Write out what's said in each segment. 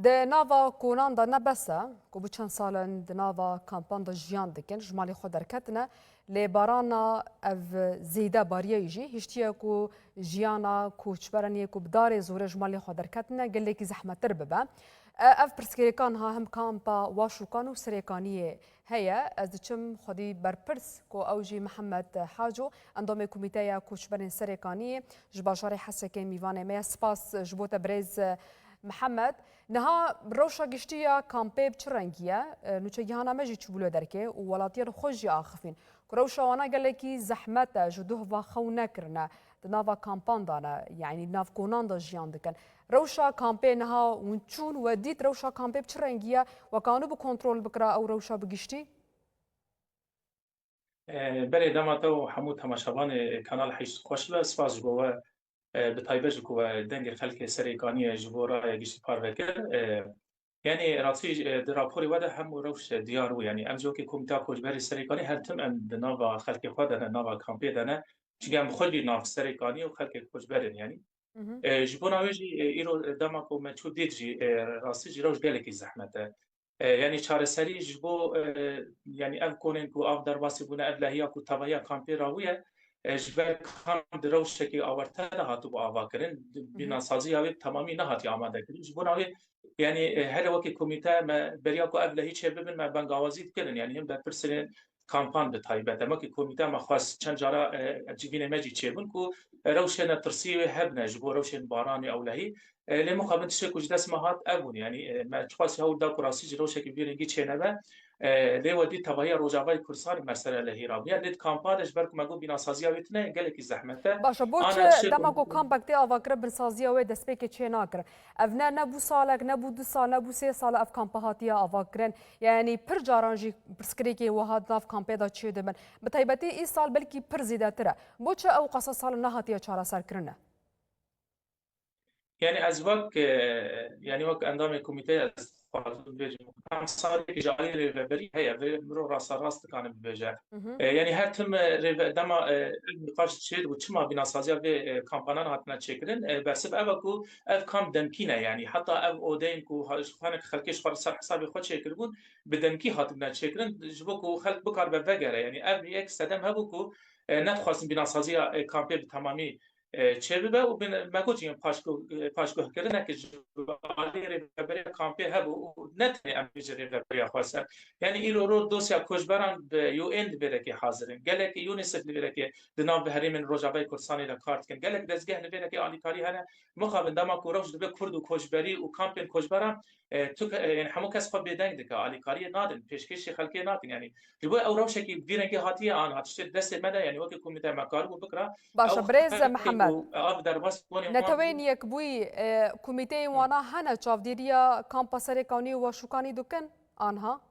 د ناوا کونان دا نبسه کو بو چند سالن د ناوا کامپان دا جیان دکن جمالی خود درکتنه لی بارانا اف زیده باریه جی هشتیه کو جیانا کوچبرانیه کو بدار زوره جمالی خود درکتنه گله کی زحمت تر ببه اف پرسکریکان ها هم کامپا واشوکان و سریکانیه هيا از چم خودی برپرس کو اوجی محمد حاجو اندام کمیته کوچبران سریکانیه جباشار حسکه میوانه می سپاس جبوت برز محمد نها روشا گشتیا کامپیب چه رنگیه نوچه گهانا مجی چبولو درکه و ولاتیا رو خوشی آخفین کروشا وانا گله کی زحمت جدوه و خو نکرنه دناوا کامپان دانه یعنی ناف کونان دا جیان دکن روشا کامپی نها ونچون و دیت روشا کامپیب چه رنگیه و کانو بو کنترول بکرا او روشا بگشتی؟ بله داماتو حمود تماشاوان کانال حیث خوش به سپاس جبوه به تایبج کو دنگ خلک سریکانی جبورا گیشت پار وکر یعنی راسی در راپوری وده هم روش دیارو یعنی امجو که کمیته کوچبری سریکانی هر تم ام ناوا خلک خود دنا ناوا کامپی دنا چیگم خودی ناف سریکانی و خلک کوچبری یعنی جبونا ویجی ایرو دما کو مچو دید جی راسی جی روش گله کی زحمته یعنی چاره سری جبو یعنی اف کنن کو اف در واسی بونه ابلهیا کو تبایا کامپی راویه جبر کام دروش کی آورته هاتو با آوا کرن بنا سازی اوی تمامی نه هاتی آماده کرد جبونا وی یعنی هر وقت کمیته ما بریا کو ابلهی چه ببین ما بنگاوازی کردن یعنی هم بپرسن کامپان به تایبەت اما که کمیته ما خواست چند جارا جیبین مجی چه بون کو روشن ترسیوی هبنا جبو روشن بارانی اولهی لما قابل تشي كوج داس مهات ابون يعني ما تخواس هول دا كراسي جلو شكل بيرنجي تشينبا لي ودي تبايا روجاباي كرسان مسألة لهيرابيا ليت كامبادش برك ماغو بنا سازيا ويتنا قالك زحمته باشه بوچ انا تشي دماغو کامپکتی آواکر برسازی و دست پی که چه ناکر افنا نبو سالک نبو دو سال نبو سه سال اف کامپهاتی آواکرن یعنی پر جارانجی پرسکری که وهاد ناف کامپه دا چه دبن بتایبتی ای سال بلکی پر زیاده تره بوچ او قصه سال نهاتی چهار سر کرنه يعني أزواج يعني وقت أندام كوميتي كان صار إجرائي ريفري هي مرو راس راست كان بيجا يعني هر تم دما نقاش شيء وتشما بنا سازيا في كامبانان هاتنا تشكرن بس أبكو أف كام دمكينا يعني حتى أف أودين كو خانك خلكش خار صار حسابي خد شكربون بدمكي هاتنا تشكرن جبكو خلق بكار بفجرة يعني أف يك سدم هبكو نتخواستن بنا سازيا كامبي بتمامي چه ببه و مگوچیم پاشگاه کردن که جوالی ریفبری کامپی هبو و نتنی امیج ریفبری خواسته یعنی ایرو رو دوسیا کشبران به یو اند بره که حاضرین گله که یونیسف بره که دنام به حریم روجابای کردستانی را کارت کن گله که دزگه بره که آلیکاری هنه مخابن دما کوروش دبه کرد و کشبری و کامپین کشبران تو یعنی همون کس خود بدنگ دکه آلیکاری نادن پیشکش خلقی نادن یعنی جبو او روشه که بیرنگی هاتی آن هاتش دست مده یعنی وقتی کمیته مکار و بکره باشه او برز محمد آب در باس بونی نتوین یک بوی کمیته وانا هنه چاودیریا کامپا سریکانی و شوکانی دکن آنها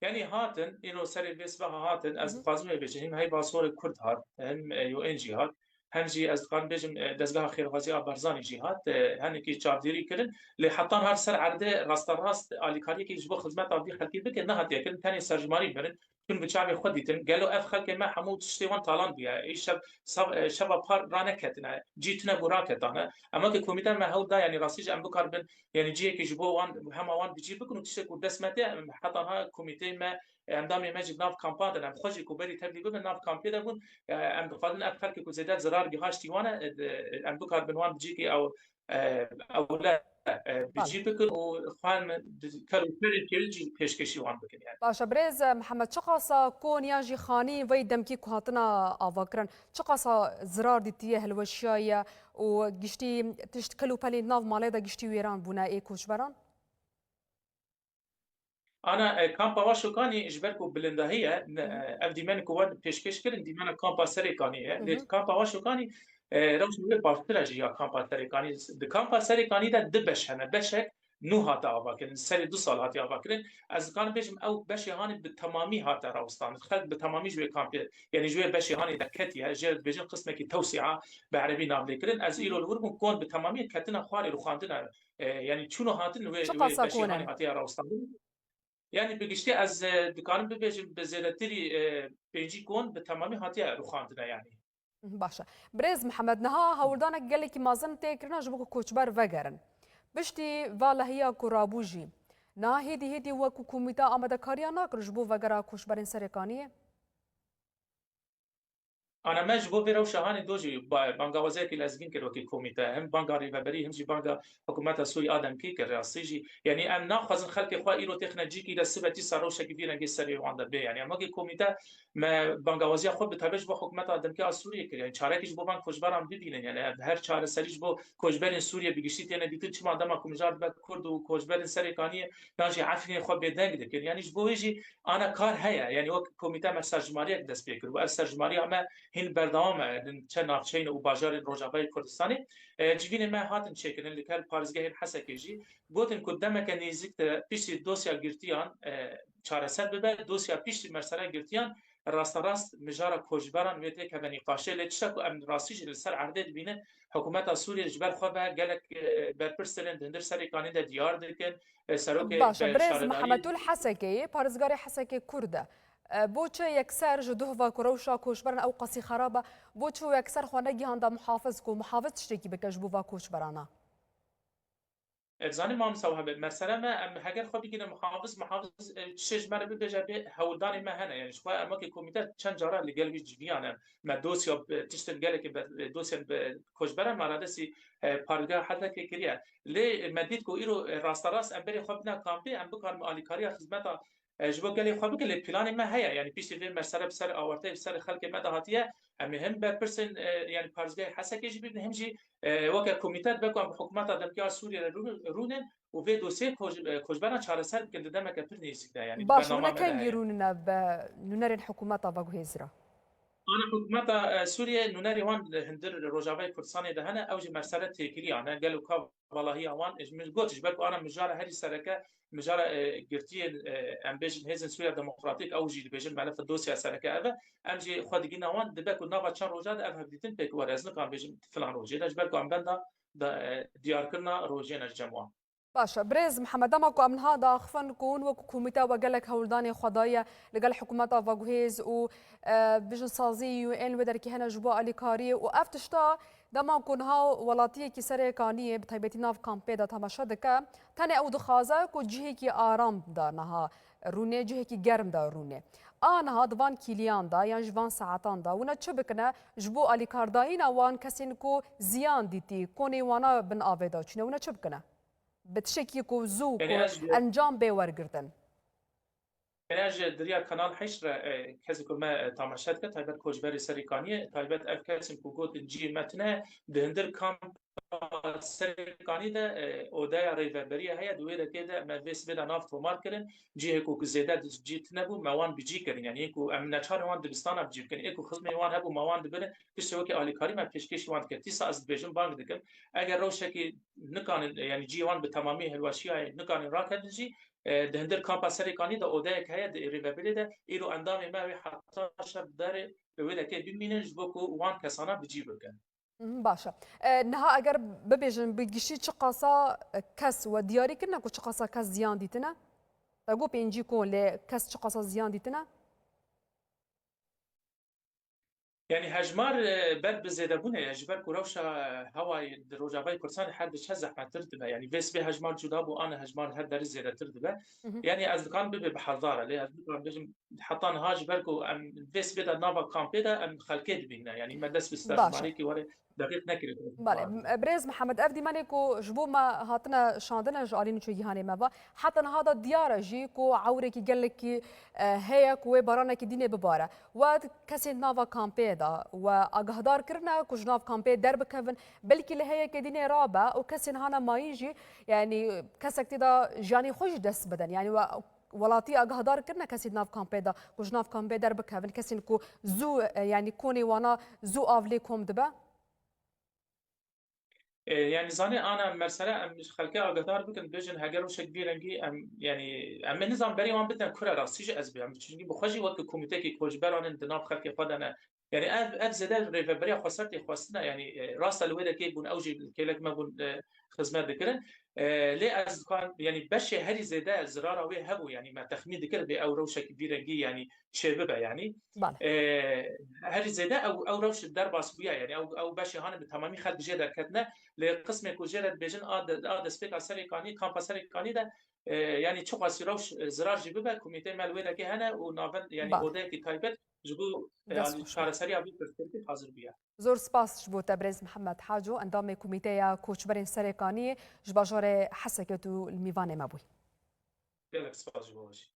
يعني هاتن إنه سري بيسبها هاتن از قازم بيجهم هاي باصور كرد هات هم يو إن جي هات هم جي از قان بيجم دزگاه خير غازي أبرزاني جي هات هن كي چارديري كرن لحطان هر سر عرده راست راست آليكاري كي جبو خدمات أبدي خلقي بك نهات يكن تاني سرجماري برن كن بچاوي خود ديتن قالوا اف خلق ما حمود شتيوان طالان بيا اي شب بار رانكتنا جيتنا براكتنا اما كي كوميتا ما هو دا يعني راسيج ام بكار بن يعني جي كي جبو وان هما وان بيجي بكن تشكو دسمته حتى ها كوميتي ما اندام ماجد ناف کامپان دارم خوشی کو بری تبلیغ ببین ناف کامپی دارم ام بخوادن اکثر که زیاد زرار گهاشتی وانه ام دو کار بنوان بجی کی او لا بله بجی بکن و خوان کارو پری تلجی پیشکشی وان بکن يعني باشه برز محمد چه قاسا کون یا جی خانی وی دمکی که هاتنا آواکرن چه قاسا زرار دیتیه هلوشیایه و گشتی تشت کلو پلی ناف مالی دا گشتی ویران بونه ای کوچبران انا كامبا واشوكاني اجبركو بلندهيه افدي من كوان بيشكش كرن دي من كامبا سريكاني ليت كامبا واشوكاني روش نوي بافتراجي يا كامبا سريكاني د كامبا سريكاني دا دبش هنا بشك نو هاتا افاكرن سري دو سال هاتي افاكرن از كان بيجم او بشي هاني بالتمامي هاتا راوستان خلق بالتمامي جوي كامبا يعني جوي بشي هاني دكتي هاجر بيجن قسمه كي توسعه بعربي نام لكرن از ايرو الورم كون بالتمامي كتنا خواري روخاندنا يعني شنو هاتن چه وي قاسا بشي هاني کونن هاتي راوستان يعني بگشتی از دکان ببیجیم به زیرتری پیجی کن به تمامی هاتی رو خواندنه يعني باشە برێز محەممەد نەها هەوردانە گەلێکی مازن تێکردنا ji bo ku koçber vegerin piştî va lehiya ku rabû jî na hêdî hêdî wekû komîte amedekariya nakin ji bo vegera koçberên serêkaniyê. أنا ما جبوا بيرو شهاني دوجي بانغا وزيرك لازمين كروكي كوميتا هم بانغا ريفابري هم جي بانغا حكومات سوري آدم كيكر راسيجي يعني أم ناخذ خلق خوا إيرو تكنولوجيكي لسبتي صاروش كبيرة جي سري وعند بي يعني أما كوميتا ما بانغا وزير خود بتابج بو حكومات آدم كي سوريا كر يعني شاركش بو بانك كوجبرام ببينن يعني هر شهر سريج بو كوجبرين سوريا بيجشيت يعني ديتن چما دما كومجار بك كرد وكوجبرين سريكانية ناجي عفني خو بيدنگ دكن يعني جبو يجي أنا كار هيا يعني وقت كوميتا مساجماريا دست بيكر وأسرجماريا ما هن بردام چه نافچین و باجار روجاوی کردستانی جوین ما هاتن چکن اللي کار پارزگاه حسکی جی گوتن کدام که نزدیک پیش دوسیا گرتیان چهارصد ببر دوسیا پیش مرسله گرتیان راست مجارا کوجبران ویته که بنی قاشه لچتا کو امن راستیج لسر عرضه بینه حکومت سوریه جبر خو به گلک برپرسلن دندر سری کانی ده دیار دکن سروک باشە برێز شارداری محەممەدول حەسەکەی پارێزگاری حەسەکەی کووردە بۆچە یەکسەر ji دوهva ku rewşa koçberan ew qasî xerab e بۆ çû yekser xwe negihanda muhafız ku muhafız tiştekî bike ji bo va koçberana. زاني ما مسوها مثلا ما هاجر خو بيجي محافظ شش مره بيجي به هولدان ما هنا يعني شويه اما كي كوميتا چند جاره اللي قال بيجي بيانا ما دوسيا تشتن قال لك دوسيا كوجبره ما رادسي بارغا حتى كي كريا لي مديت كو ايرو راس امبري خو بنا كامبي ام بكار مالكاريا خدمتا جبو قال لي خو بك البلان ما هي يعني بيش في مساله بسر اورتي بسر خلق ما دهاتيه ام هم بيرسن يعني بارزغا حسكي جي همجي وکه کمیته بکن حکومت دمکیار سوریه رونن و به دوسیه کجبران چهارصد کنده دمک پر نیسیده يعني باش برنامه hûne مده kengî هي rûnine bi nûnerên hikûmeta veguhêzira. انا حكومت سوريا نوناري وان هندر روجافي كردستان ده هنا اوجي مرسله تيكري انا قالوا كا والله هي وان مش قلتش بالكو انا مجاره هذه السركه مجاره قرتي امبيشن هيزن سوريا ديمقراطيك اوجي بيجن ملف الدوسيا سركه هذا امجي خدينا وان دبكو نافا تشان روجاد افهم ديتن بيك ورزن كان بيجن فلان روجي ده بالكو ام بندا ديار كرنا روجينا الجموع باشە برێز محەممەد دەماکو ئەمنها داخفن کوون وەکو کومیتا وە gelek hewldanê xwedایە لەگەل حکوومەتا veguhêz û bijin sazî UN wê derkî hene ji bo alîkariyê û ev tişta dema ku niha welatiyekî serêkaniyê bi taybetî nav kampê de temaşe dike tenê ew dixwaze ku cihekî aram da niha rûnê cihekî germ da rûnê. A niha di van kîliyan da yan ji van saetan da wîne çi bikine ji bo alîkardayîna wan kesên ku ziyan dîtî konê wana bin avê da çûne wîne çi bikine بتشكي كو زو كو انجام بي ورگرتن يعني اج دريا كانال حشر كذا ما تماشات كت تايبت كوجبري سريكانيه تايبت اف كاسم كو جوت جي متنا دهندر كام سريكاني ده اودايا ريفربريه هي دويره كده ما فيس بدا نافت وماركرن جي هكو زياده جيت نبو موان بيجي كرين يعني هكو امنا چار وان دبستان بجي كن اكو خدمه وان هبو موان دبن كشوكي اليكاري ما بيشكش وان كتيسا از بيجن بانك دكن اگر روشكي نكان يعني جي وان بتمامي هلواشيه نكان راكدجي دهندر کامپا سرکانی دا اوده که هیا ریوبلی ده ایرو اندام ما وی حتی شب داره به ویده که ببینن جبو که وان کسانا بجی بکن باشە نها ئەگەر ببێژن بگیشی چ قاسا کەس و دیاریکردن کو چ قاسا کەس زیان دیتنە دەگو پێنجی کۆن لێ کەس چ قاسا زیان دیتنە يعني هجمار بر بزيادة بونه يجبر كروشا هواي روجافي كرسان حد شزح ما ترتبه يعني بس به هجمار جداب وانا هجمار هر در زيادة ترتبه يعني از كان ببي بحضاره ليه از كان بيجم حطان هاج بركو ام بس بدا نافا كامبيدا ام خلكيت بينا يعني ما دس بسترماري كي وري دقيق نكري بله برێز محەممەد ئەف دیمانێک و ji bo me hatine şandina ji alî çû gihanê me ve heta niha da diyar e jî ku ewrekî gelekî heye ku wê baranekî dînê bibare we kesên nava kampê da we agahdar kirine ku ji nav kampê derbikevin belkî li heyekê dînê rabe û kesên hane mayî jî yanî kesek tê da jiyanê xwe jî dest bidin yani we welatî agahdar kirine kesên nav kampê da ku ji nav kampê derbikevin kesên ku zû yanî konê wana zû av lê kom dibe يعني زاني انا مرسله ام خلقه اقدار بكن بيجن هاجر وش كبير انجي ام يعني ام نظام بري وان بدنا كره راسيج ازبي ام چونكي بخوجي وقت كوميتي كي كوجبران دناب خلق فدنا يعني اف زاد ريفربريا خسرتي خواستنا يعني راس الويدا كي بون اوجي كيلك ما بون خدمات ذكر لي از كان يعني باش هري زاده زراره وي هبو يعني ما تخمين ذكر بي او روشه كبيره جي يعني شبابه يعني بله هري زاده او روش الدرب اسبوعيه يعني او باش هان بتمامي خد بجي دركتنا لقسم كوجيرت بيجن اد سبيكا سري كاني كامبا سري كاني ده يعني çok روش زرار جي ببه کمیته ملوی که هنه و ناون يعني بله اوده کی تایبت جبو دست يعني خوش بوو. چارەسەری بی پرسپکتیف حاضر بیا. زۆر سپاس ji bo te Birêz Mihemed Haco endamê komîteya koçberên Serêkaniyê ji bajarê Hesekê tu li Mîvanê me bûyî. Gelek spas ji bo